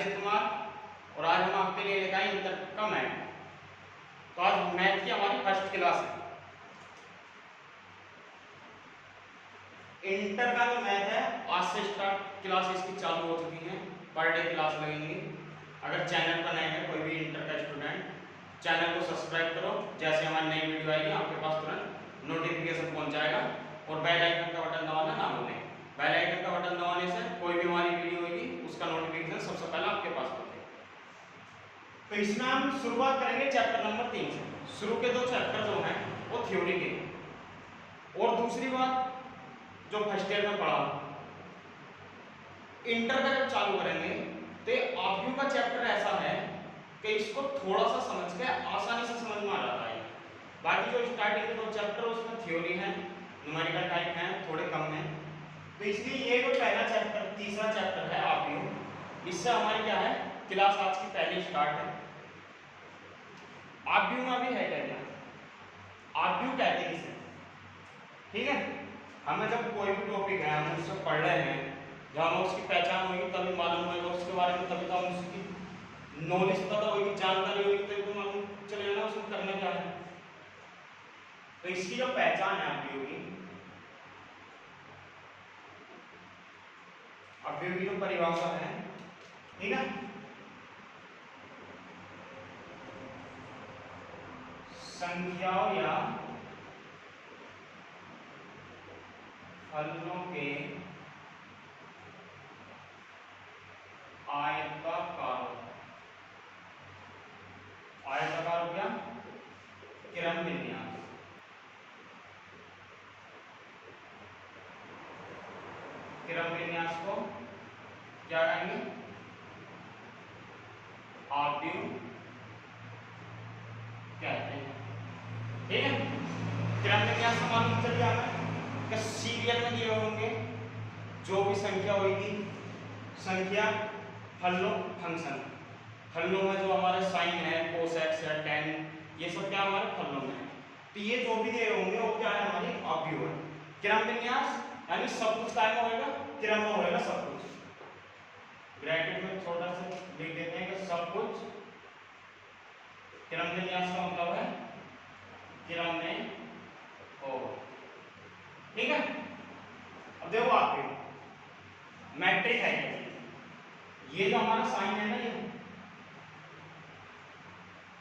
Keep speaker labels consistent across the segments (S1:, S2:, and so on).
S1: अजित कुमार और आज हम आपके लिए लेकर आए इंटर का मैथ। तो आज मैथ की हमारी फर्स्ट क्लास है। इंटर का जो मैथ है आज से स्टार्ट क्लास इसकी चालू हो चुकी है। पर डे क्लास लगेंगी। अगर चैनल पर नए हैं कोई भी इंटर का स्टूडेंट, चैनल को सब्सक्राइब करो। जैसे हमारी नई वीडियो आएगी आपके पास तुरंत नोटिफिकेशन पहुंच जाएगा। और बेल आइकन का बटन दबाना ना भूलें। बेल आइकन का बटन दबाने से कोई भी हमारी वीडियो होगी उसका नोटिफिकेशन सबसे पहले आपके पास पहुंचेगा। तो इसमें हम शुरुआत करेंगे चैप्टर नंबर 3 से। शुरू के 2 चैप्टर जो हैं वो थ्योरी के। और दूसरी बात जो फर्स्ट ईयर में पढ़ा, इंटर का जब चालू करेंगे तो ऑब्जेक्ट का चैप्टर ऐसा है कि इसको थोड़ा सा समझ के आसानी से समझ में आ जाता है। बाकी जो स्टार्टिंग के 2 चैप्टर उसमें थ्योरी है, न्यूमेरिकल टाइप है, थोड़े कम है। तो इसलिए ये जो पहला चैप्टर, तीसरा चैप्टर है ऑब्जेक्ट, इससे हमारी क्या है क्लास आज की पहली स्टार्ट है। ऑब्जेक्ट में भी है क्या, ऑब्जेक्ट कहते हैं इसे, ठीक है। हमें जब कोई भी टॉपिक है हम उससे पढ़ रहे हैं, जब हमें उसकी पहचान होगी तभी मालूम होगा उसके बारे में, तभी तो हम उसकी नॉलेज पता होगी, जानकारी होगी, तभी तो मालूम चलेगा ना उसको करना क्या है। तो इसकी जो पहचान है आपकी होगी, ऑब्जेक्ट की जो परिभाषा है, ठीक है, संख्याओं या फलनों के आयताकार हो गया क्रम विन्यास। क्रम विन्यास को क्या कहेंगे, ऑब्जेक्ट कहते हैं, ठीक है। क्रम विन्यास का मालूम चल गया हमें कि सीरियल में दिए होंगे जो भी संख्या होगी, संख्या फलनों फंक्शन, फलनों में जो हमारे साइन है, कोस एक्स है, टेन, ये सब क्या हमारे फलनों में है। तो ये जो भी दिए होंगे वो क्या है, हमारी ऑब्जेक्ट है। क्रम विन्यास यानी सब कुछ काय में होएगा, क्रम में होएगा सब कुछ। ब्रैकेट में छोटा सा लिख देते हैं कि सब कुछ क्रम विन्यास का मतलब है क्रम में हो, ठीक है। अब देखो आपके मैट्रिक है, ये जो हमारा साइन है ना,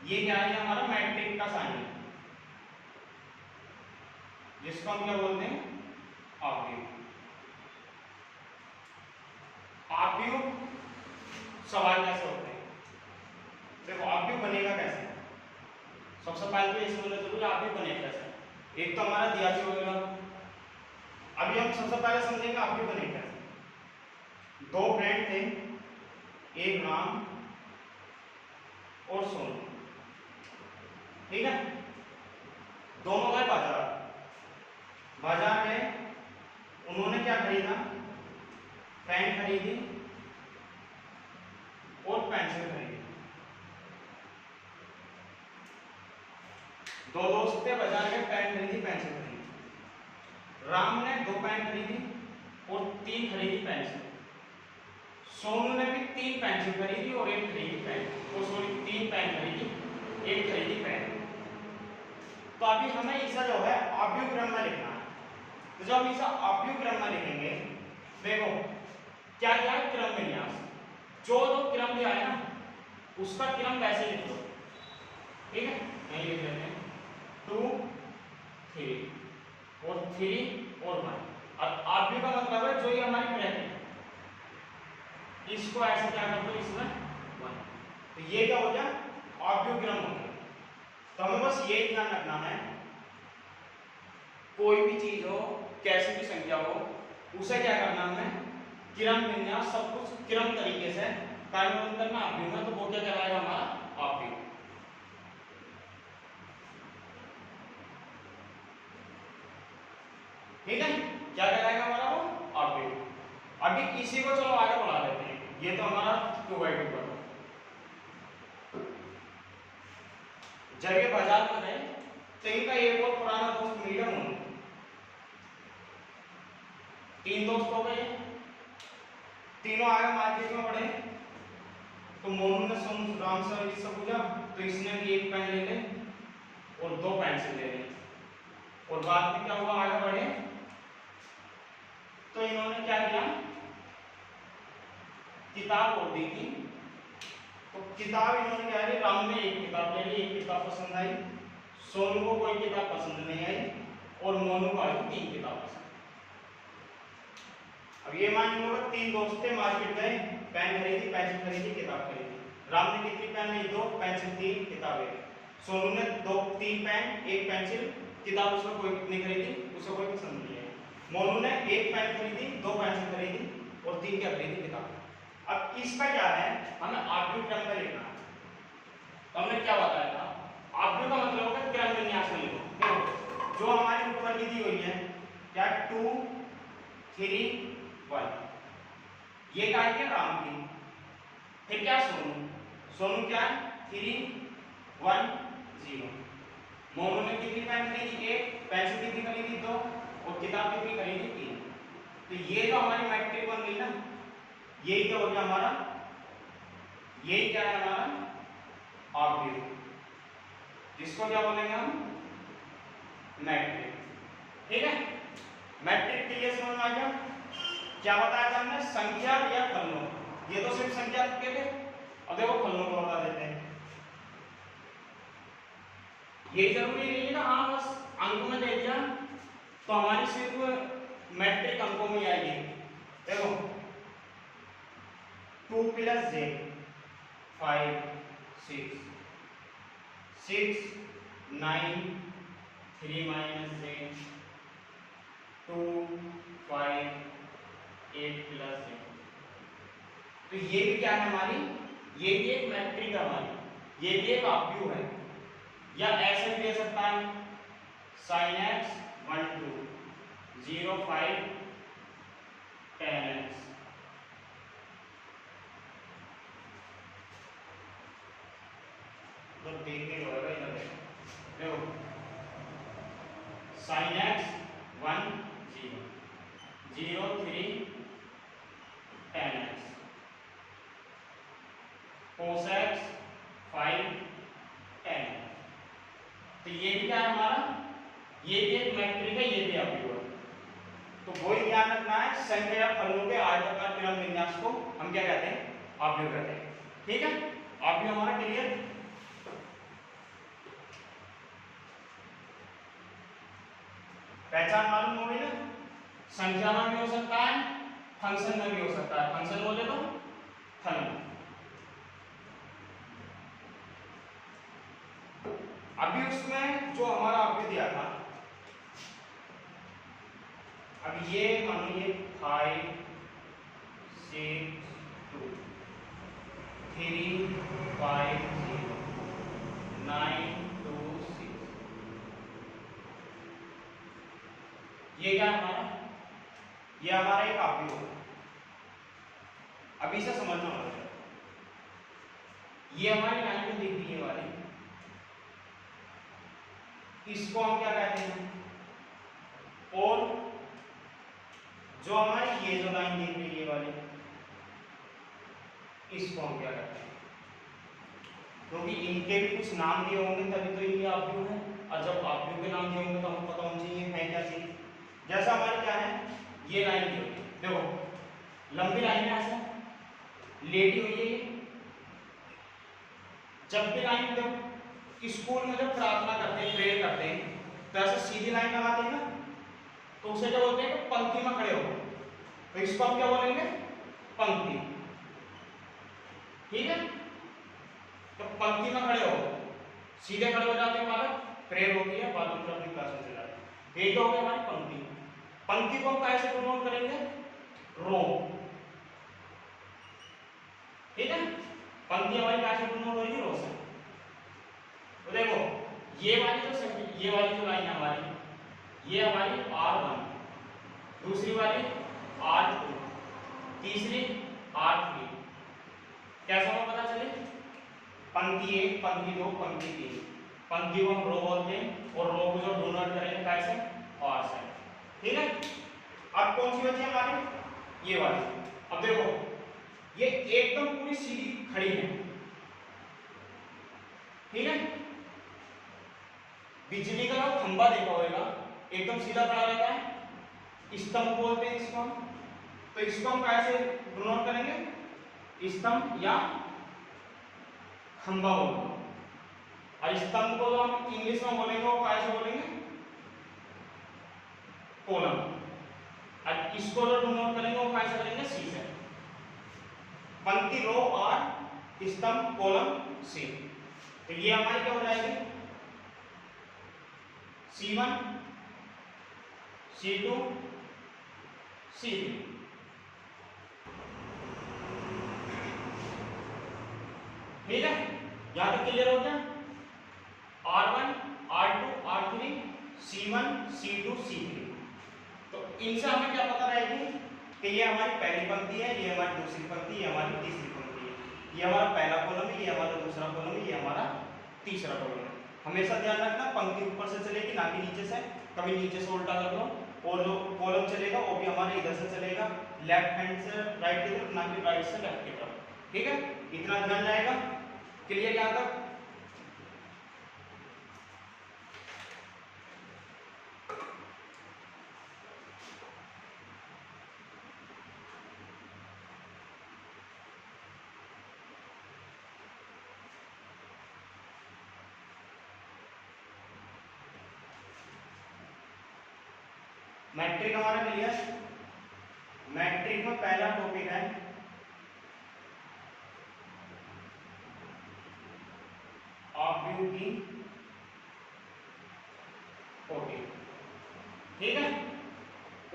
S1: ये क्या है, हमारा मैट्रिक का साइन है, जिसको हम क्या बोलते हैं, ऑब्जेक्ट। ऑब्जेक्ट सवाल कैसे होते हैं, देखो ऑब्जेक्ट बनेगा कैसे। सबसे पहले तो ये समझना जरूरी है ऑब्जेक्ट बनेगा कैसे। एक तो हमारा दिया भी होगा, अभी हम सबसे पहले समझेंगे ऑब्जेक्ट बनेगा कैसे। 2 फ्रेंड थे, एक राम और सोनू, ठीक है। दोनों गए बाजार, बाजार गए, उन्होंने क्या खरीदा, पेन खरीदी और पेंसिल खरीदी। 2 दोस्त थे, बाजार गए, पेन खरीदी, पेंसिल खरीदी। राम ने 2 पेन खरीदी और 3 खरीदी पेंसिल। सोनू ने भी 3 पेंसिल खरीदी और 1 खरीदी पेन, तो सॉरी 3 पेन खरीदी, 1 खरीदी पेन। तो अभी हमें इसे जो है ऑब्जेक्ट क्रम में लिखना है। तो जब हम इसे ऑब्जेक्ट क्रम में लिखेंगे, देखो क्या क्या है, क्रम विन्यास। जो क्रम दिया है ना उसका क्रम वैसे लिख दो, ठीक है। यही लिख लेते हैं 2 3 और 3 और 1। अब ऑब्जेक्ट का मतलब है जो ये हमारी ब्रैकेट, इसको ऐसे क्या कर दो, इसमें 1। तो ये क्या हो गया, ऑब्जेक्ट क्रम हो गया। तो हमें बस ये ध्यान रखना है, कोई भी चीज हो, कैसी भी संख्या हो, उसे क्या करना हमें, क्रम विन्यास, सब कुछ क्रम तरीके से कार्यान्वयन करना ऑब्जेक्ट में। तो वो क्या कहलाएगा, हमारा ऑब्जेक्ट। ठीक है, क्या कहलाएगा हमारा वो ऑब्जेक्ट। अभी इसी को चलो आगे बढ़ा लेते हैं। ये तो हमारा 2/2 पर जब ये बाजार में गए तो इनका एक और पुराना दोस्त मिल गया, मोनू। 3 दोस्त हो गए, तीनों आगे मार्केट में बढ़े। तो मोनू ने सोनू राम से इससे पूछा तो इसने भी एक पेन ले ले और दो पेंसिल ले ले, और बाद में क्या हुआ, आगे बढ़े तो इन्होंने क्या किया, किताब और दी थी। तो किताब इन्होंने क्या है, राम ने एक किताब ले ली, एक किताब पसंद आई, सोनू को कोई किताब पसंद नहीं आई और मोनू को आई 3 किताब पसंद। अब ये मान लो 3 दोस्त थे, मार्केट गए, पेन खरीदी, पेंसिल खरीदी, किताब खरीदी। राम ने कितनी पेन ली, 2, पेंसिल 3, किताब 1। सोनू ने 3 पेन 1 पेंसिल, किताब उसको कोई नहीं खरीदी, उसको कोई पसंद नहीं है। मोनू ने 1 पेन खरीदी, 2 पेंसिल खरीदी और 3 क्या खरीदी, किताब। अब इसका क्या है, हमें आर्ग्यू क्रम में लिखना है। तो हमने क्या बताया था, आर्ग्यू का मतलब होता है क्रम विन्यास में लिखो। देखो जो हमारी ऊपर की दी हुई है क्या, 2 3 1, ये क्या है, राम की। फिर क्या, सोनू क्या है, 3 1 0। मोनू ने कितनी पेन खरीदी, 1, पेंसिल कितनी खरीदी, 2 और किताब कितनी खरीदी, 3। तो ये जो हमारी मैट्रिक बन गई ना, यही क्या हो गया हमारा, यही क्या है हमारा आर्ग्यू, जिसको क्या बोलेंगे हम, मैट्रिक। ठीक है, मैट्रिक के लिए समझ में आ गया। क्या बताया था हमने, संख्या या फलनों, ये तो सिर्फ संख्या के थे, अब देखो फलनों को बता देते हैं। ये जरूरी नहीं है ना, हाँ बस अंक में दे दिया तो हमारी सिर्फ मैट्रिक अंकों में आएगी। देखो 2 + j 5 6 6 9 3 - j 2 5 8 + j। तो ये भी क्या है हमारी, ये भी एक मैट्रिक है हमारी, ये भी एक आर्ग्यू है। या ऐसे भी दे सकता है sin x 1 2 0 5 tan x। तो देखने को होगा इधर देखो, sin x 1 0 0 3 tan x, cos x 5 tan x। तो ये भी क्या है हमारा, ये भी एक मैट्रिक है, ये भी आर्ग्यू है। तो वही ध्यान रखना है, संख्या या फलनों के आयताकार क्रम विन्यास को हम क्या कहते हैं, आर्ग्यू कहते हैं। ठीक है, आर्ग्यू हमारा क्लियर। पहचान मालूम हो गई ना, संख्या में भी हो सकता है, फंक्शन में भी हो सकता है। फंक्शन बोले तो फलन। अभी उसमें जो हमारा आर्ग्यू दिया था, अब ये मानो ये 5 6 2 3 5 0 9 2 6, ये क्या है हमारा, ये हमारा एक आर्ग्यू है। अभी से समझना होगा, ये हमारी लाइन में दिख रही है वाली, इसको हम क्या कहते हैं, और जो हमारी ये जो लाइन दिख रही है वाली, इसको हम क्या कहते हैं। क्योंकि इनके भी कुछ नाम दिए होंगे तभी तो इनके आर्ग्यू है, और जब आर्ग्यू के नाम दिए होंगे तो हमको पता होना चाहिए है क्या चीज। जैसा हमारी क्या है, ये लाइन दी हुई है, देखो लंबी लाइन है, ऐसा लेटी हुई है ये। जब भी लाइन, जब स्कूल में जब प्रार्थना करते हैं, प्रेयर करते हैं, तो ऐसे सीधी लाइन लगाते हैं ना, तो उसे क्या बोलते हैं, पंक्ति में खड़े हो। तो इसको हम क्या बोलेंगे, पंक्ति। ठीक है, तो पंक्ति में खड़े हो, सीधे खड़े हो जाते हैं बालक, प्रेयर होती है, बालक फिर अपनी क्लास में चले जाते हैं। ये क्या हो गया हमारी पंक्ति। पंक्ति को हम कैसे प्रमोट करेंगे, रो। ठीक है, पंक्ति हमारी कैसे प्रमोट होगी, रो से। तो देखो ये वाली जो लाइन है हमारी, ये हमारी R1, दूसरी वाली R2, तीसरी R3। कैसा हमें पता चले, पंक्ति 1, पंक्ति 2, पंक्ति 3। पंक्ति को हम रो बोलते हैं और रो को जो डोनट करेंगे कैसे, R से। ठीक है, अब कौन सी बची हमारी, ये वाली। अब देखो ये एकदम पूरी सीधी खड़ी है, ठीक है। बिजली का जो खंभा देखा होगा एकदम सीधा खड़ा रहता है, स्तंभ बोलते हैं इसको हम। तो इसको हम कैसे डिनोट करेंगे, स्तंभ या खंभा बोलते हैं। और स्तंभ को जो हम इंग्लिश में बोलेंगे वो कैसे बोलेंगे, कॉलम। और इसको जो डिनोट करेंगे वो कैसे करेंगे, सी से। पंक्ति रो और स्तंभ कॉलम सी। तो ये हमारी क्या हो जाएगी, C1 C2 C3। ठीक है, यहां तक क्लियर हो गया। R1 R2 R3 C1 C2 C3। तो इनसे हमें क्या पता रहेगी कि ये हमारी पहली पंक्ति है, ये हमारी दूसरी पंक्ति, ये हमारी तीसरी पंक्ति है, ये हमारा पहला कॉलम है, ये हमारा दूसरा कॉलम है, ये हमारा तीसरा कॉलम है। हमेशा ध्यान रखना पंक्ति ऊपर से चलेगी ना कि नीचे से, कभी नीचे से उल्टा कर लो। और जो कॉलम चलेगा वो भी हमारे इधर से चलेगा, लेफ्ट हैंड से राइट की तरफ, ना कि राइट से लेफ्ट की तरफ। ठीक है, इतना ध्यान रहेगा। क्लियर यहां तक। मैट्रिक हमारा क्लियर। मैट्रिक में पहला टॉपिक है ऑब्जेक्ट की कोटि। ठीक है,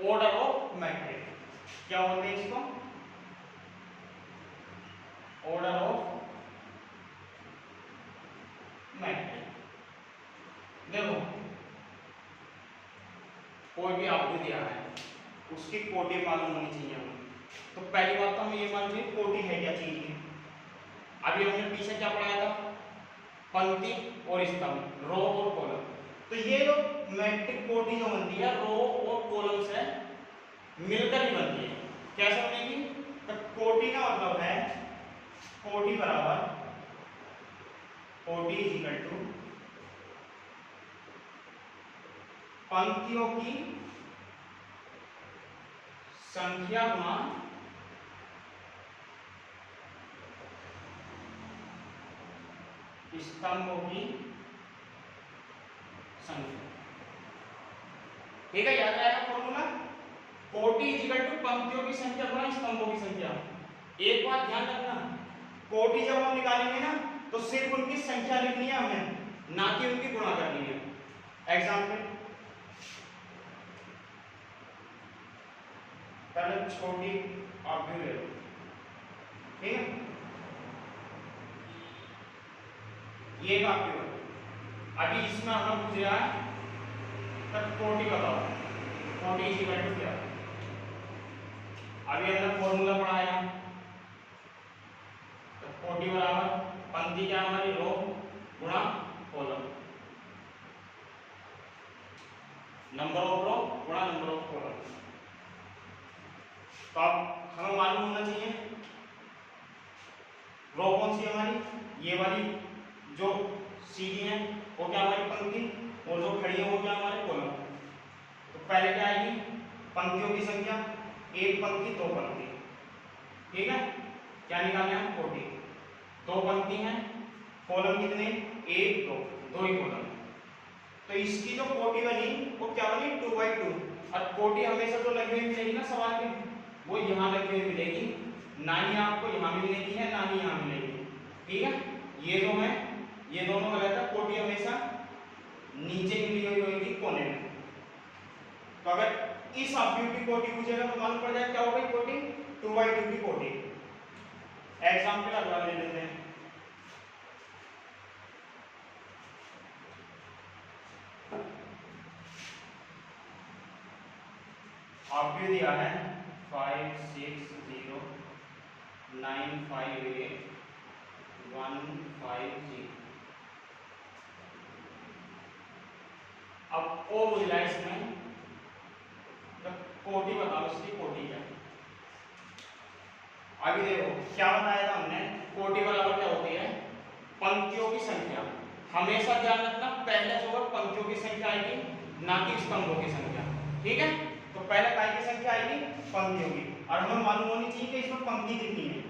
S1: ऑर्डर ऑफ मैट्रिक क्या होते हैं इसको, ऑर्डर ऑफ मैट्रिक। देखो कोई भी आपको दिया है उसकी कोटि मालूम होनी चाहिए हमें। तो पहली बात तो हमें ये मालूम चाहिए कोटि है क्या चीज की। अभी हमने पीछे क्या पढ़ाया था, पंक्ति और स्तंभ, रो और कॉलम। तो ये जो मैट्रिक कोटि जो बनती है रो और कॉलम से मिलकर ही बनती है। कैसे बनेगी, तो कोटि का मतलब है कोटि बराबर कोटि इज इक्वल टू पंक्तियों की संख्या गुणा स्तंभों की संख्या। ठीक है, याद रहेगा फॉर्मूला, कोटि इज इक्वल टू पंक्तियों की संख्या गुणा स्तंभों की संख्या। एक बात ध्यान रखना, कोटि जब हम निकालेंगे ना तो सिर्फ उनकी संख्या लिखनी है हमें, ना कि उनकी गुणा करनी है। एग्जाम्पल, पहले छोटी ऑब्जेक्ट ले लो, ठीक है, ये ऑब्जेक्ट। अभी इसमें हमें पूछ रहा है तब कोटि बताओ, कोटि इज इक्वल टू क्या। अभी हमने फॉर्मूला पढ़ाया, तो कोटि बराबर पंक्ति क्या हमारी रो गुणा कॉलम, नंबर ऑफ रो गुणा नंबर ऑफ कॉलम। तो अब हमें मालूम होना चाहिए रो कौन सी हमारी, ये वाली जो सीधी है वो क्या हमारी पंक्ति, और जो खड़ी है वो क्या हमारे कॉलम। तो पहले क्या आएगी, पंक्तियों की संख्या, एक पंक्ति दो पंक्ति। ठीक है, क्या निकालना है, कोटि। दो पंक्ति हैं, कॉलम कितने, एक दो, दो ही कॉलम। तो इसकी जो कोटि बनी वो क्या बनी, 2/2। और कोटि हमेशा जो लगी हुई मिलेगी ना सवाल में, वो यहाँ लगी हुई मिलेगी, ना ही आपको यहाँ मिलेगी है ना ही यहाँ मिलेगी। ठीक है, ये जो है ये दोनों गलत है, कोटि हमेशा नीचे मिली हुई होगी कोने में। तो अगर इस ऑब्जेक्ट की कोटि पूछेगा तो मालूम पड़ जाए क्या होगी कोटि, 2/2 की कोटि। एग्जाम्पल अगला ले लेते हैं, ऑब्जेक्ट दिया है 5 6 0 9 5 8 1 5 0। अब ओ मिला इसमें, तो कोटि बताओ इसकी कोटि क्या है। अभी देखो क्या बताया था हमने, कोटि बराबर क्या होती है, पंक्तियों की संख्या। हमेशा ध्यान रखना पहले जो है पंक्तियों की संख्या आएगी, ना कि स्तंभों की संख्या। ठीक है, तो पहले काय की संख्या आएगी, पंक्तियों की। और हमें मालूम होनी चाहिए कि इसमें पंक्ति कितनी है।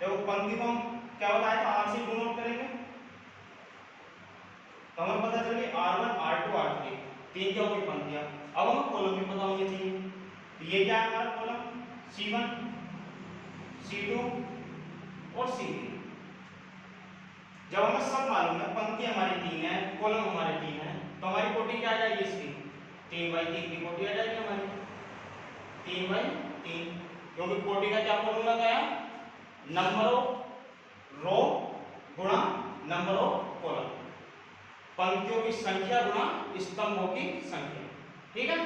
S1: देखो पंक्ति को हम क्या बताया था, आर से डिनोट करेंगे, तो हमें पता चल गया R1 R2 R3 तीन क्या हुई पंक्तियां। अब हमें कॉलम भी पता होने चाहिए, तो ये क्या है हमारा कॉलम, C1 C2 और C3। जब हमें सब मालूम है, पंक्ति हमारी 3 है, कॉलम हमारे 3 है, तो हमारी कोटि क्या आ जाएगी इसकी, 3/3 की कोटि आ जाएगी हमारी, 3/3। क्योंकि कोटि का क्या फॉर्मूला था, नंबर ऑफ रो गुणा नंबर ऑफ कॉलम, पंक्तियों की संख्या गुणा स्तंभों की संख्या। ठीक है,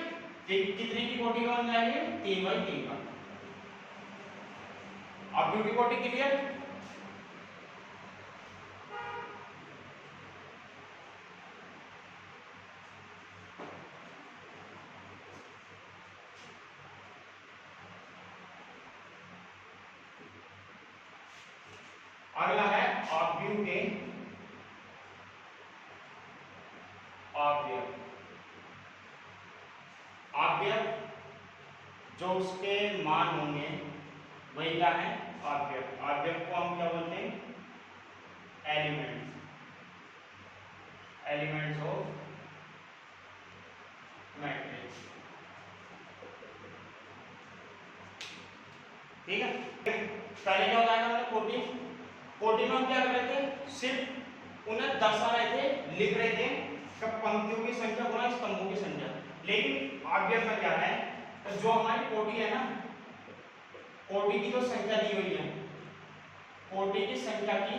S1: कितने की कोटि का बन जाएगी, 3/3 का। अब की कोटि क्लियर। अगला है ऑब्यू के ऑब्यव। ऑब्यव जो उसके मान होंगे वही क्या है, ऑब्यव। ऑब्यव को हम क्या बोलते हैं, एलिमेंट्स, एलिमेंट्स ऑफ मैट्रिक्स। ठीक है, पहले क्या बताया हमने, कोटि। कोटि में हम क्या कर रहे थे, सिर्फ उन्हें दर्शा रहे थे, लिख रहे थे कि पंक्तियों की संख्या गुणा स्तंभों की संख्या। लेकिन ऑब्यव में क्या है, तो जो हमारी कोटि है ना, कोटि की जो संख्या दी हुई है, कोटि की संख्या की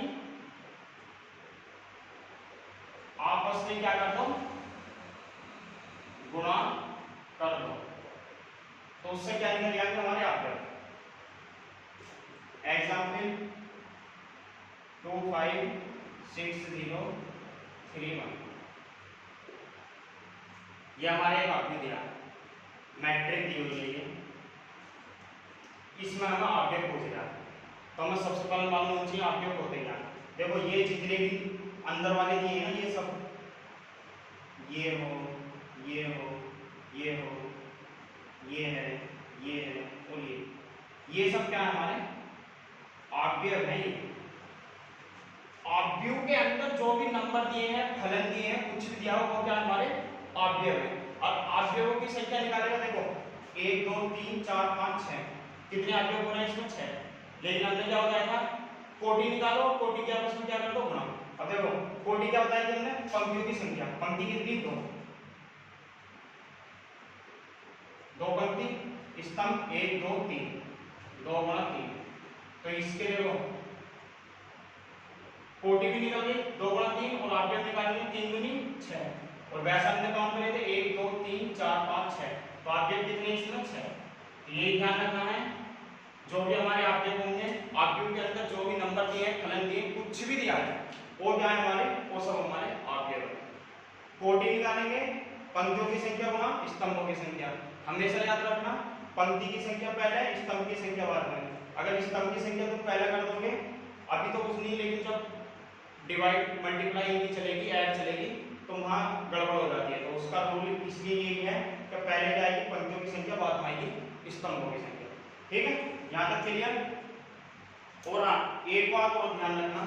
S1: आपस में क्या कर दो, गुणा कर दो, तो उससे क्या निकल जाएंगे हमारे ऑब्यव। एग्जाम्पल 2 5 6 0 3 1, ये हमारे एक ऑब्यव दिया, मैट्रिक दी हुई है ये, इसमें हमें ऑब्यव पूछ रहा है, तो हमें सबसे पहले मालूम होना चाहिए ऑब्यव होते क्या। देखो ये जितने भी अंदर वाले दिए हैं ना, ये सब, ये हो ये हो ये हो ये है ये है और ये सब क्या है हमारे ऑब्यव है। ऑब्यव के अंदर जो भी नंबर दिए हैं, फलन दिए हैं, कुछ भी दिया हो, वो क्या हमारे ऑब्यव है। और ऑब्यवों की संख्या निकालेगा, देखो 1 2 3 4 5 6, कितने ऑब्यव हो रहे हैं इसमें, 6। लेकिन हमने क्या बताया था, कोटि निकालो, कोटि के आपस में क्या कर दो, गुणा। अब देखो कोटि क्या बताया था हमने, पंक्तियों की संख्या, पंक्ति कितनी, 2 पंक्ति, स्तंभ 1 2 3, 2 गुणा 3, तो इसके देखो कोटि भी निकल गई, 2 गुणा 3, और ऑब्यव निकालेंगे 3 दूनी 6, और वैसा हमने काउंट करे थे 1 2 3 4 5 6, तो ऑब्यव कितने इसमें, 6। तो ये ध्यान रखना है, जो भी हमारे ऑब्यव होंगे, ऑब्यव के अंदर जो भी नंबर दिए हैं, फलन दिए, कुछ भी दिया है, वो क्या है हमारे, वो सब हमारे ऑब्यव। कोटि निकालेंगे, पंक्तियों की संख्या गुणा स्तंभों की संख्या। हमेशा याद रखना, पंक्ति की संख्या पहले, स्तंभ की संख्या बाद में। अगर स्तंभ की संख्या तुम पहले कर दोगे, अभी तो कुछ नहीं, लेकिन जब डिवाइड मल्टीप्लाई नहीं चलेगी, ऐड चलेगी, तो वहां गड़बड़ हो जाती है। तो उसका रूल इसलिए यही है कि पहले क्या आएगी, पंक्तियों की संख्या, बाद में आएगी स्तंभों की संख्या। ठीक है, यहां तक क्लियर। और हाँ, एक बात और ध्यान रखना,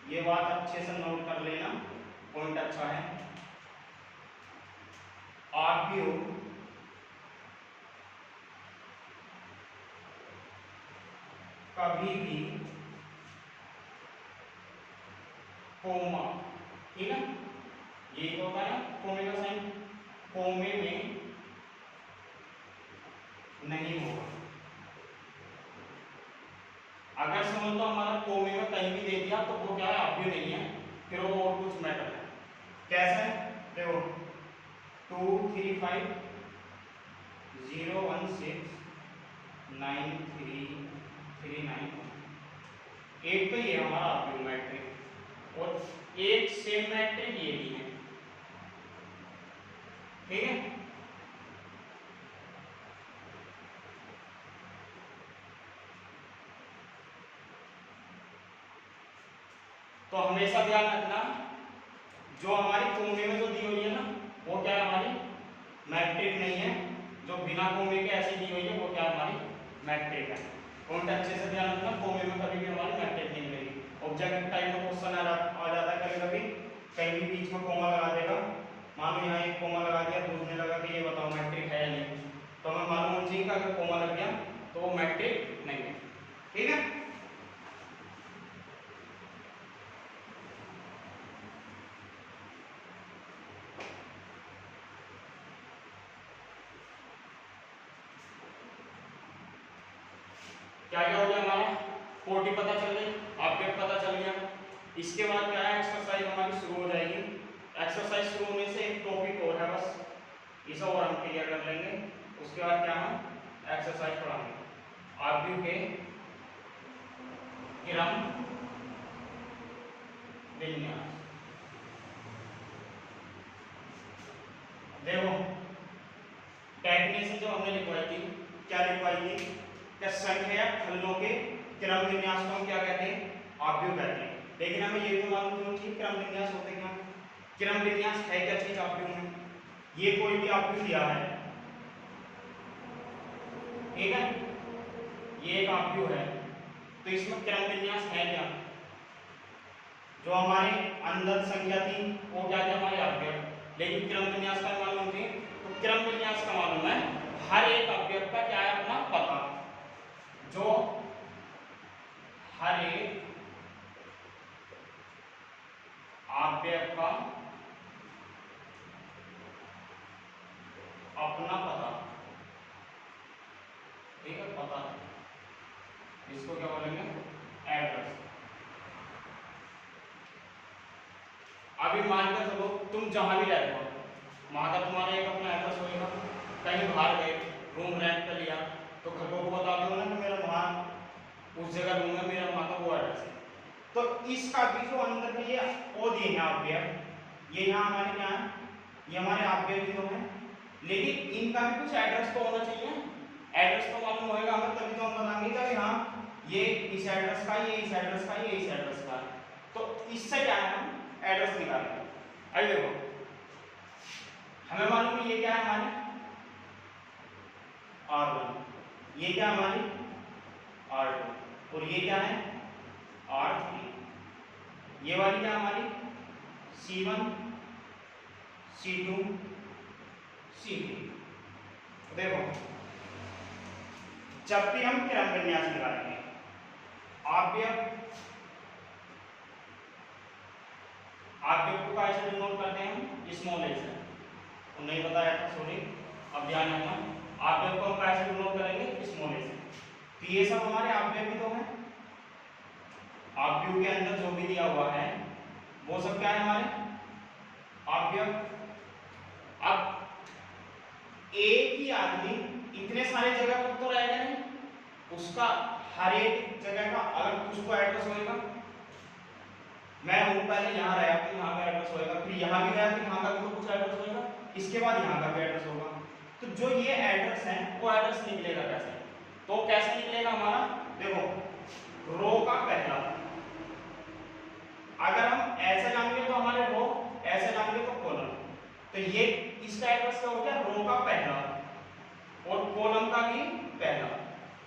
S1: ये बात अच्छे से नोट कर लेना, पॉइंट अच्छा है। ऑब्यव कभी भी कोमा, ठीक है, ये तो होता है कोमे का साइन, कोमे में नहीं होगा। अगर समझ लो हमारा कोमे में कहीं भी दे दिया, तो वो क्या है, ऑब्यव नहीं है, फिर वो और कुछ मैटर है। कैसे, देखो 2 3 5 0 1 6 9 3 3 9, एक तो ये हमारा ऑब्यव मैट्रिक, और एक सेम मैट्रिक ये भी है, ठीक है। तो हमेशा ध्यान रखना जो हमारी कोमे में जो दी हुई है ना वो क्या है हमारी मैट्रिक नहीं है, जो बिना कोमे के ऐसे दी हुई है वो क्या हमारी मैट्रिक है। पॉइंट अच्छे से ध्यान रखना, कोमे में कभी भी हमारी मैट्रिक नहीं मिलेगी। ऑब्जेक्टिव टाइप का क्वेश्चन आ जाता है कभी कभी, कहीं भी बीच में कोमा लगा देगा, मान लो यहाँ एक कोमा लगा दिया, पूछने लगा कि ये बताओ मैट्रिक है या नहीं, तो हमें मालूम होना चाहिए कि अगर कोमा लग गया तो वो मैट्रिक नहीं है। ठीक है। क्या क्या हो गया हमारा, कोटि पता चल गई, ऑब्जेक्ट पता चल गया। इसके बाद क्या है, एक्सरसाइज हमारी शुरू हो जाएगी। एक्सरसाइज शुरू होने से एक टॉपिक और है बस, इसे और हम क्लियर कर लेंगे। उसके बाद क्या हम एक्सरसाइज पढ़ाएंगे, आव्यूह के क्रम विन्यास। देखो डेफिनेशन जो हमने लिखवाई थी, क्या लिखवाई थी कि संख्या फलों के क्रम विन्यास को हम क्या कहते हैं, आव्यूह कहते हैं। लेकिन हमें ये भी मालूम होना चाहिए क्रम विन्यास होते क्या, क्रम विन्यास है क्या चीज आव्यूह में। ये कोई भी आव्यूह दिया है, ठीक है, ये एक आव्यूह है, तो इसमें क्रम विन्यास है क्या, जो हमारे अंदर संख्या थी वो क्या थी हमारे अवयव, लेकिन क्रम विन्यास का मालूम थी। तो क्रम विन्यास का मालूम है हर एक अवयव का क्या है अपना पता, जो हर एक अवयव का अपना पता, ठीक है, पता, इसको क्या बोलेंगे एड्रेस। अभी मानकर चलो तुम जहां भी रहते हो वहां का तुम्हारा एक अपना एड्रेस होगा, कहीं बाहर गए रूम रेंट कर लिया तो घर को बता दो ना कि मेरा वहां उस जगह रूम है, मेरा वहां का वो एड्रेस है। तो इसका भी जो अंदर के ये वो दिए हैं अवयव, ये यहाँ हमारे क्या है, ये हमारे अवयव भी तो हैं, लेकिन इनका भी कुछ एड्रेस तो होना चाहिए। एड्रेस तो मालूम होएगा हमें तभी तो हम बताएंगे कि हाँ ये इस एड्रेस का, ये इस एड्रेस का, ये इस एड्रेस का। तो इससे क्या है हम एड्रेस निकालेंगे। आइए देखो हमें मालूम है ये क्या है हमारी R1, ये क्या हमारी R2 और ये क्या है R3, ये वाली क्या हमारी C1 C2 C3। देखो जब भी हम क्रम विन्यास निकालेंगे अवयव को कैसे डिनोट करते हैं हम स्मॉल ए से, तो नहीं बताया था सॉरी, अब ध्यान रखना अवयव को हम कैसे डिनोट करेंगे स्मॉल ए से। तो ये सब हमारे अवयव भी तो हैं, अवयव के अंदर जो भी दिया हुआ है वो सब क्या है हमारे अवयव। अब एक ही आदमी इतने सारे जगह पर तो रहेगा नहीं, उसका हर एक जगह का अलग उसको एड्रेस होगा। मैं हूं पहले यहाँ रहा तो यहाँ का एड्रेस होगा, फिर यहाँ भी गया तो यहाँ का भी तो कुछ एड्रेस होगा, इसके बाद यहाँ का भी एड्रेस होगा। तो जो ये एड्रेस है वो एड्रेस निकलेगा कैसे, तो कैसे निकलेगा हमारा, देखो रो का पहला, अगर हम ऐसे जानेंगे तो हमारे रो, ऐसे जानेंगे तो कॉलम, तो ये इसका एड्रेस क्या हो गया रो का पहला और कॉलम का भी पहला,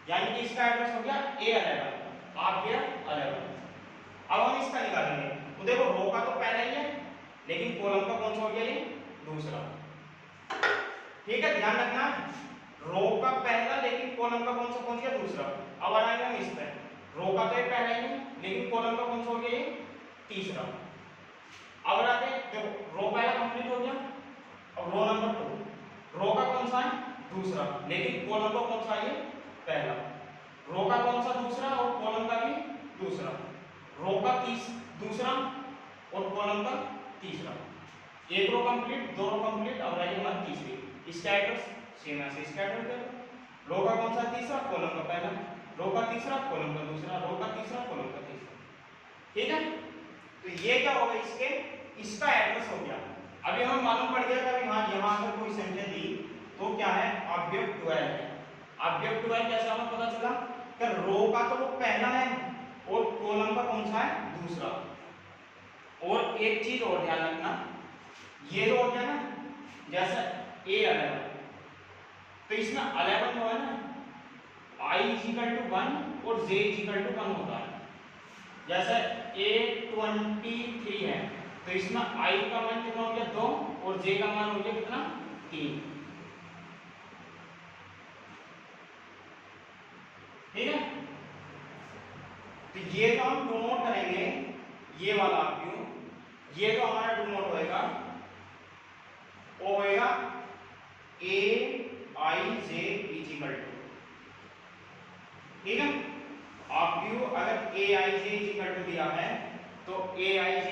S1: यानी कि इसका एड्रेस हो गया A11 आप गया 11। अब हम इसका निकालेंगे तो देखो रो का तो पहला ही है लेकिन कॉलम का कौन सा हो गया ये दूसरा, ठीक है, ध्यान रखना रो का पहला लेकिन कॉलम का कौन सा पहुंच गया दूसरा। अब आएंगे हम इस पे, रो का तो ये पहला ही है लेकिन कॉलम का कौन सा हो गया ये तीसरा। अब आते देखो रो पहला कंप्लीट हो गया, अब रो नंबर 2, रो का कौन सा है दूसरा लेकिन कॉलम का कौन सा है पहला, रो का कौन सा दूसरा और कॉलम का भी दूसरा, रो का दूसरा और कॉलम का तीसरा, एक रो कंप्लीट, दो रो कंप्लीट, अब रही हमारी तीसरी, इसका एड्रेस सेम ऐसे इसका एड्रेस दे, रो का कौन सा तीसरा कॉलम का पहला, रो का तीसरा कॉलम का दूसरा, रो का तीसरा कॉलम का तीसरा, ठीक है। तो ये क्या होगा इसके, इसका एड्रेस हो गया। अभी हमें मालूम पड़ गया कि हाँ यहाँ अगर कोई ऑब्जेक्ट 12 है। ऑब्जेक्ट 12 कैसे हमें पता चला कि रो का तो वो पहला है और कॉलम का कौन सा है दूसरा। और एक चीज और ध्यान रखना, ये जो हो गया ना जैसे A11 तो इसमें 11 जो है ना I = 1 और J = 1 होता है। जैसे A23 है तो इसमें I का मान कितना हो गया 2 और J का मान हो गया कितना 3। ठीक है, तो ये जो हम डिनोट करेंगे ये वाला क्यों, ये जो हमारा डिनोट होएगा वो होएगा AIJ = ठीक है। ऑब्जेक्ट अगर AIJ = दिया है तो AIJ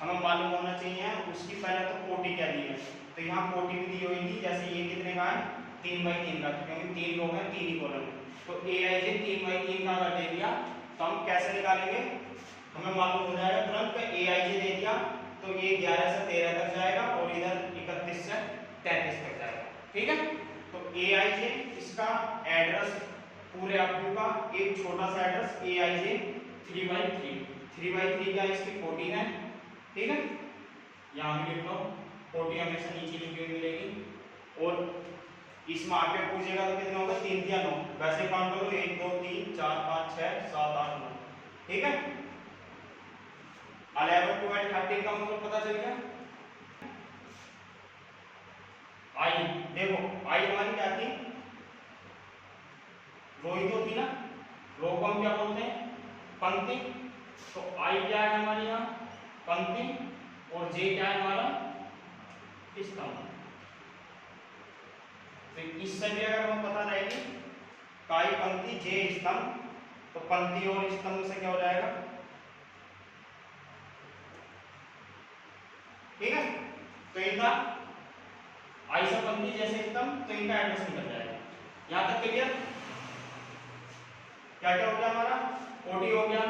S1: हमें मालूम होना चाहिए उसकी पहले तो कोटि क्या दी है, तो यहाँ कोटि भी दी होगी। जैसे ये कितने का है 3/3 का, क्योंकि 3 लोग हैं 3 ही कॉलम, तो AIJ 3/3 का अगर दे दिया तो हम कैसे निकालेंगे, हमें मालूम हो जाएगा तुरंत कि AIJ दे दिया तो ये 11 से 13 तक जाएगा और इधर 31 से 33 तक जाएगा। ठीक है, तो AIJ इसका एड्रेस पूरे ऑब्जेक्ट का एक छोटा सा एड्रेस AIJ 3/3 क्या इसकी 14 है। ठीक है, यहाँ भी लिख लो 40 हमेशा नीचे लिखी हुई मिलेगी। और इसमें आगे पूछेगा तो कितना होगा 3 या 9, वैसे काउंट कर लो 1 2 3 4 5 6 7 8 9। ठीक है, 11 12 13 का मतलब पता चल गया। आई देखो आई हमारी क्या थी, रो ही तो थी ना, रो को हम क्या बोलते हैं पंक्ति, तो आई क्या है हमारी यहाँ पंक्ति और जे क्या है हमारा स्तंभ। तो इससे भी अगर हमें पता रहेगी काई पंक्ति जे स्तंभ, तो पंक्ति और स्तंभ से क्या हो जाएगा। ठीक है, तो इनका आई से पंक्ति जैसे स्तंभ, तो इनका एड्रेस निकल जाएगा। यहां तक क्लियर। क्या क्या हो गया हमारा, कोटि हो गया,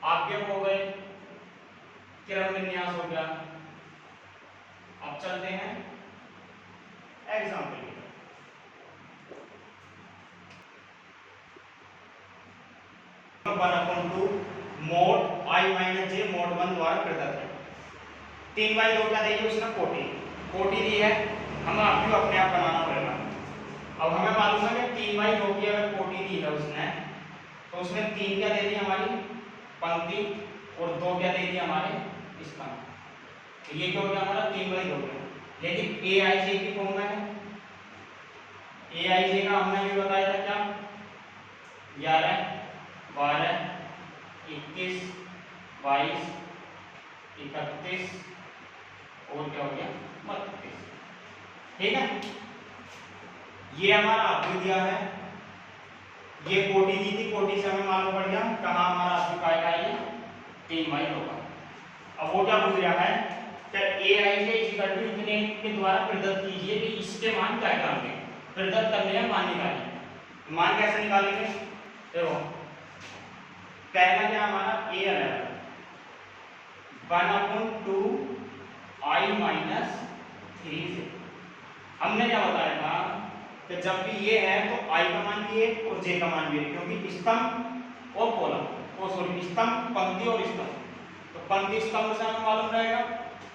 S1: आज्ञक हो गए, क्रम विन्यास हो गया। अब चलते हैं एग्जाम्पल की। 1/2 mod I - j mod 1 द्वारा पृथक है। 3/2 क्या दी है उसने कोटि दी है, हमें अभी अपने आप बनाना पड़ेगा। अब हमें मालूम है कि 3/2 की अगर कोटि दी है उसने, तो उसने 3 क्या दे दी हमारी पंक्ति और 2 क्या दे दी हमारे स्तंभ। तो ये क्या हो गया हमारा 3/2 है। लेकिन AIJ की फॉर्म में है, AIJ का हमने भी बताया था क्या 11 12 21 22 31 और क्या हो गया 32। ठीक है, ये हमारा ऑब्जेक्ट दिया है, ये कोटि दी थी, कोटि से हमें मालूम पड़ गया कहाँ हमारा ऑब्जेक्ट आएगा ये 3/2 का। अब वो क्या पूछ रहा है कि AIJ = इतने के द्वारा प्रदत्त कीजिए कि इसके मान क्या क्या होंगे, प्रदत्त करने हैं मान निकालेंगे। मान कैसे निकालेंगे, देखो पहला क्या हमारा A11 1/2 I - 3 से हमने क्या बताया था कि जब भी ये है तो I का मान भी है और J का मान भी है, क्योंकि स्तंभ और कॉलम स्तंभ पंक्ति और स्तंभ, तो पंक्ति स्तंभ से हमें मालूम रहेगा,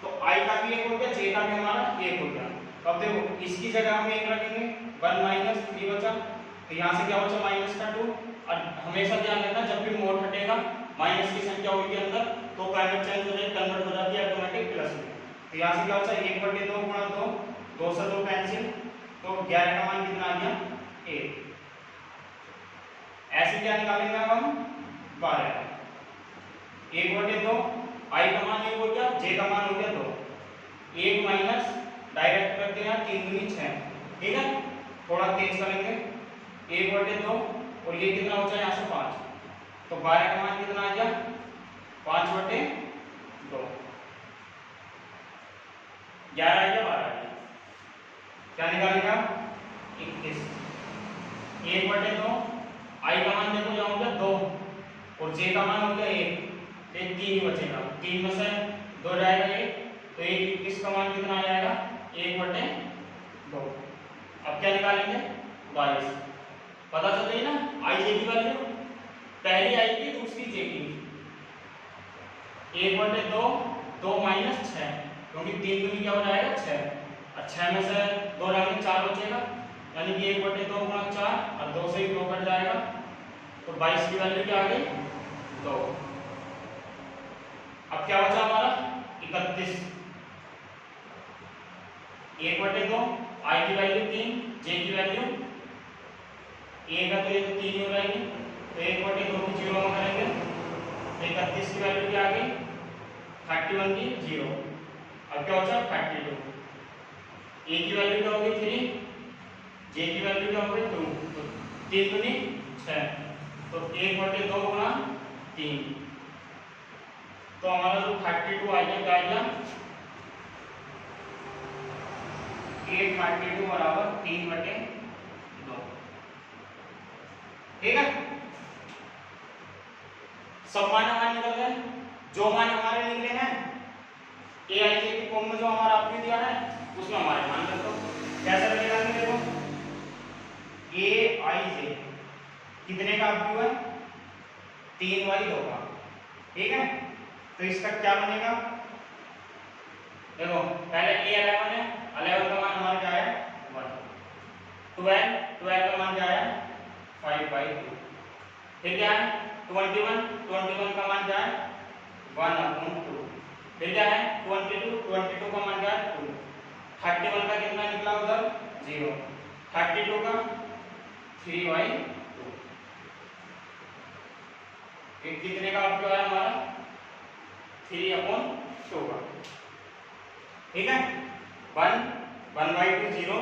S1: तो I का भी 1 हो गया, J का भी हमारा 1 हो गया। तो अब देखो इसकी जगह हम 1 रखेंगे, 1 - 3 बचा, तो यहाँ से क्या बचा -2। और हमेशा ध्यान रखना जब भी मोड हटेगा माइनस की संख्या होगी अंदर तो क्लाइमेट चेंज हो जाए, कन्वर्ट हो जाती है ऑटोमेटिक प्लस में। तो यहाँ से क्या बचा 1/2 गुणा 2, 2 से 2 कैंसिल, तो 11 का मान कितना आ गया 1। ऐसे क्या निकालेंगे अब हम 12। 1/2 I का मान 1 हो गया, J का मान हो गया 2, 1 माइनस डायरेक्ट करते हैं 3 दूनी 6। ठीक है, थोड़ा तेज करेंगे 1/2 और ये कितना बचा यहाँ से 5, तो 12 का मान कितना आ गया 5/2, 11 आ गया 12 आ गया, क्या निकालेगा 21। 1/2 I का मान देखो यहाँ हो गया 2 और J का मान हो गया 1, तो 3 ही बचेगा, 3 में से 2 जाएगा 1, तो 21 का मान कितना आ जाएगा 1/2। अब अब क्या निकालेंगे 22। पता चल रही ना आई जे की वैल्यू, पहली आई की दूसरी जे की, 1/2 2 माइनस 6, क्योंकि 3 दूनी क्या हो जाएगा 6, और 6 में से 2 डालेंगे 4 बचेगा, यानी कि 1/2 गुणा 4 और 2 से ही 2 कट जाएगा, तो 22 की वैल्यू क्या आ गई 2। अब क्या बचा हमारा 31, 1/2 आई की वैल्यू 3, जे की वैल्यू ए का तो ये तो 3 ही हो जाएगी, तो 1/2 की 0 में करेंगे, 31 की वैल्यू क्या आ गई 31 की 0। अब क्या बचा 32, ए की वैल्यू क्या होगी 3, जे की वैल्यू क्या होगी 2, तो 3 दूनी 6, तो 1/2 गुणा 3, तो हमारा जो 32 आ गया क्या आ गया 8/32 बराबर 3/2। ठीक है, सब मान हमारे निकल गए, जो मान हमारे निकले हैं ए आई जे की फॉर्म में जो हमारा आपने दिया है उसमें हमारे मान रखो। कैसे लगेगा देखो, ए आई जे कितने का आपको है 3/2 का, ठीक है, तो इसका क्या बनेगा, देखो पहले ए 11 है, 11 का मान हमारा क्या है 1, 12 का मान क्या है 5/2, फिर क्या है 21 का मान क्या है 1/2, फिर क्या है 22 का मान क्या है 2, 31 का कितना निकला उधर 0, 32 का 3/2, कितने का आपको आया हमारा 3/2 का, ठीक है, 1/2 0,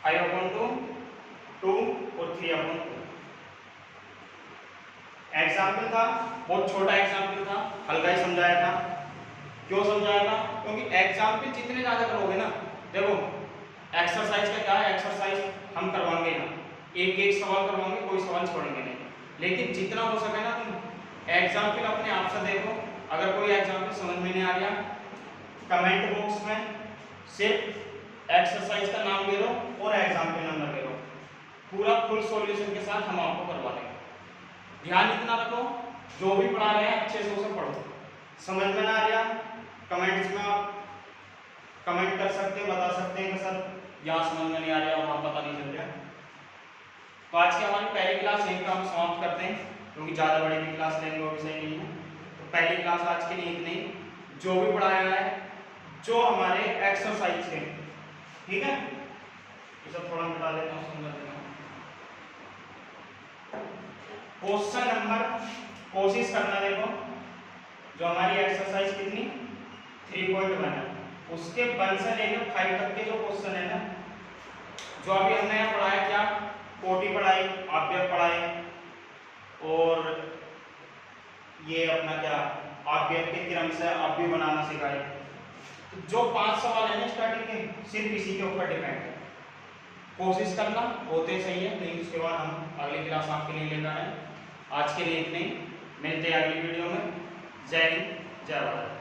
S1: 5/2 2 और 3/2। एग्जाम्पल था, बहुत छोटा एग्जाम्पल था, हल्का ही समझाया था। क्यों समझाया था, क्योंकि एग्जाम्पल जितने ज्यादा करोगे ना, देखो एक्सरसाइज का क्या है, एक्सरसाइज हम करवाएंगे ना, एक एक सवाल करवाएंगे, कोई सवाल छोड़ेंगे नहीं, लेकिन जितना हो सके ना तुम एग्जाम्पल अपने आप से देखो। अगर कोई एग्जाम्पल समझ में नहीं आ रहा, कमेंट बॉक्स में सिर्फ एक्सरसाइज का नाम दे दो और एग्जाम्पल नंबर दे दो, पूरा फुल सॉल्यूशन के साथ हम आपको करवा देंगे। ध्यान इतना रखो, जो भी पढ़ा रहे हैं अच्छे से उसे पढ़ो, समझ में ना आ रहा कमेंट्स में आप कमेंट कर सकते हैं, बता सकते हैं कि सर यहाँ समझ में नहीं आ रहा, वहाँ पता नहीं चल रहा। तो आज की हमारी पहली क्लास यहीं पर हम समाप्त करते हैं, क्योंकि ज़्यादा बड़ी भी क्लास लेंगे वो भी सही नहीं है। तो पहली क्लास आज के लिए इतनी, जो भी पढ़ाया है जो हमारे एक्सरसाइज थे, ठीक है, ये सब थोड़ा मिटा देता हूँ, समझा देता हूँ। क्वेश्चन नंबर कोशिश करना, देखो जो हमारी एक्सरसाइज कितनी 3.1 है, उसके 1 से लेकर 5 तक के जो क्वेश्चन है ना, जो अभी हमने यहाँ पढ़ाया, क्या कोटि पढ़ाई, अव्यय पढ़ाई, और ये अपना क्या अव्यय के क्रम से अव्यय बनाना सिखाए। तो जो 5 सवाल है ना स्टार्टिंग के, सिर्फ इसी के ऊपर डिपेंड है। कोशिश करना, होते सही है, नहीं उसके बाद हम अगली क्लास आपके लिए लेकर आए। आज के लिए इतने, मिलते हैं अगली वीडियो में। जय हिंद, जय भारत।